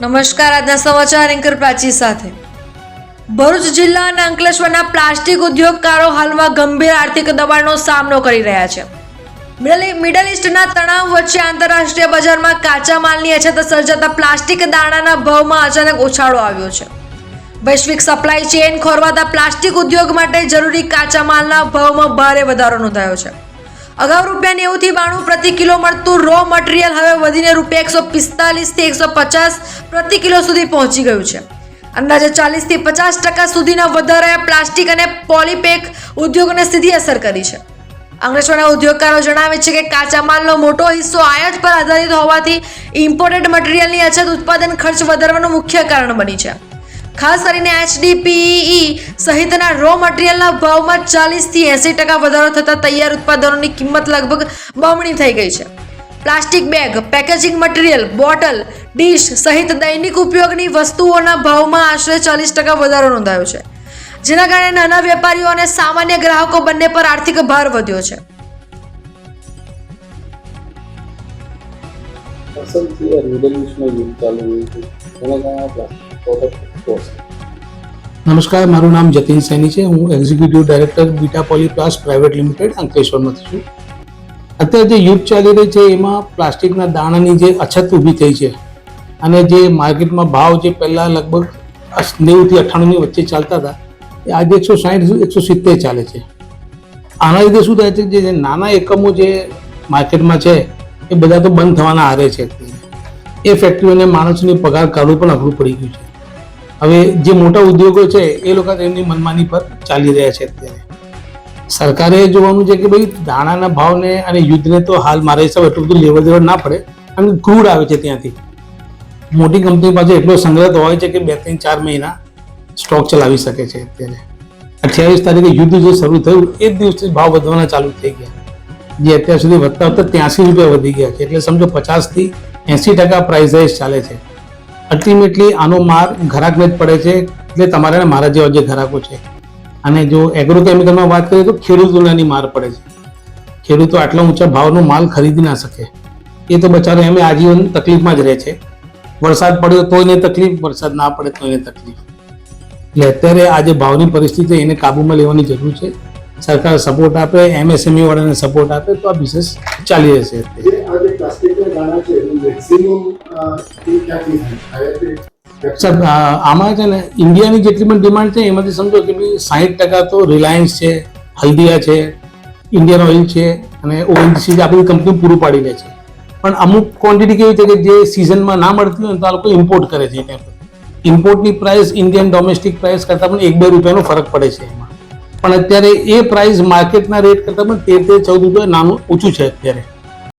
નમસ્કાર, આજના સમાચાર એન્કર પ્રાચી સાથે. ભરૂચ જિલ્લા અને અંકલેશ્વરના પ્લાસ્ટિક ઉદ્યોગકારો હાલમાં ગંભીર આર્થિક દબાણનો સામનો કરી રહ્યા છે. મિડલ ઈસ્ટના તણાવ વચ્ચે આંતરરાષ્ટ્રીય બજારમાં કાચા માલની અછત સર્જાતા પ્લાસ્ટિક દાણાના ભાવમાં અચાનક ઉછાળો આવ્યો છે. વૈશ્વિક સપ્લાય ચેઇન ખોરવાતા પ્લાસ્ટિક ઉદ્યોગ માટે જરૂરી કાચા માલના ભાવમાં ભારે વધારો નોંધાયો છે. અગાઉ ₹90 થી ₹92 પ્રતિ કિલો મળતું રો મટીરિયલ હવે વધીને ₹145 થી ₹150 પ્રતિ કિલો સુધી પહોંચી ગયું છે. અંદાજે 40 થી 50% સુધીના વધારાએ પ્લાસ્ટિક અને પોલીપેક ઉદ્યોગોને સીધી અસર કરી છે. અંકલેશ્વરના ઉદ્યોગકારો જણાવે છે કે કાચા માલનો મોટો હિસ્સો આયાત પર આધારિત હોવાથી ઇમ્પોર્ટેડ મટીરિયલની અછત ઉત્પાદન ખર્ચ વધારવાનું મુખ્ય કારણ બની છે. ખાસ કરીને HDPE સહિતના રો મટીરિયલના ભાવમાં 40 થી 80% વધારો થતાં તૈયાર ઉત્પાદનોની કિંમત લગભગ બમણી થઈ ગઈ છે. Plastic bag, packaging material, bottle, dish સહિત દૈનિક ઉપયોગની વસ્તુઓના ભાવમાં આશરે 40% વધારો નોંધાયો છે, જેના કારણે નાના વેપારીઓ અને સામાન્ય ગ્રાહકો બંને પર આર્થિક ભાર વધ્યો છે. નમસ્કાર, મારું નામ જતીન સૈની છે. હું executive director Beta Polyplast Private Limited અંકલેશ્વરમાંથી છું. અત્યારે જે યુદ્ધ ચાલી રહી છે એમાં પ્લાસ્ટિકના દાણાની જે અછત ઊભી થઈ છે અને જે માર્કેટમાં ભાવ જે પહેલાં લગભગ 90 થી 98ની વચ્ચે ચાલતા હતા એ આજે 160-170 ચાલે છે. આના લીધે શું થાય છે, જે નાના એકમો જે માર્કેટમાં છે એ બધા તો બંધ થવાના આરે છે. એ ફેક્ટરીઓને માણસોની પગાર કાઢવું પણ અઘરું પડી ગયું છે. હવે જે મોટા ઉદ્યોગો છે એ લોકો એમની મનમાની પર ચાલી રહ્યા છે. અત્યારે સરકારે જોવાનું છે કે ભાઈ દાણાના ભાવને અને યુદ્ધને તો હાલ મારા હિસાબે એટલું બધું લેવડ દેવડ ના પડે, અને ક્રૂડ આવે છે ત્યાંથી. મોટી કંપની પાસે એટલો સંગ્રહ તો હોય છે કે 2-3-4 મહિના સ્ટોક ચલાવી શકે છે. અત્યારે 28 તારીખે યુદ્ધ જે શરૂ થયું એ જ દિવસથી ભાવ વધવાના ચાલુ થઈ ગયા, જે અત્યાર સુધી વધતા વધતા ₹83 વધી ગયા છે. એટલે સમજો 50 થી 80% પ્રાઇસ રાઇઝ ચાલે છે. અલ્ટિમેટલી આનો માર ગ્રાહકને જ પડે છે, એટલે તમારા અને મારા જેવા જે ગ્રાહકો છે. અને જો એગ્રોકેમિકલમાં વાત કરીએ તો ખેડૂતોની માર પડે છે. ખેડૂતો આટલા ઊંચા ભાવનો માલ ખરીદી ના શકે, એ તો બચારો એમ આજીવન તકલીફમાં જ રહે છે. વરસાદ પડ્યો તો એને તકલીફ, વરસાદ ના પડે તો એને તકલીફ. એટલે અત્યારે આ જે ભાવની પરિસ્થિતિ એને કાબૂમાં લેવાની જરૂર છે. સરકાર સપોર્ટ આપે, MSME વાળાને સપોર્ટ આપે તો આ બિઝનેસ ચાલી રહેશે. સર, આમાં છે ને ઇન્ડિયાની જેટલી પણ ડિમાન્ડ છે એમાંથી સમજો કે 60% તો રિલાયન્સ છે, હલ્દિયા છે, ઇન્ડિયન ઓઇલ છે અને ONGC આ બધી કંપની પૂરું પાડી લે છે. પણ અમુક ક્વોન્ટિટી કેવી છે કે જે સિઝનમાં ના મળતી હોય તો આ લોકો ઇમ્પોર્ટ કરે છે. ઇમ્પોર્ટની પ્રાઇસ ઇન્ડિયન ડોમેસ્ટિક પ્રાઇસ કરતાં પણ ₹1-2 ફરક પડે છે એમાં. પણ અત્યારે એ પ્રાઇસ માર્કેટના રેટ કરતાં પણ ₹13-14 નાનું ઓછું છે અત્યારે.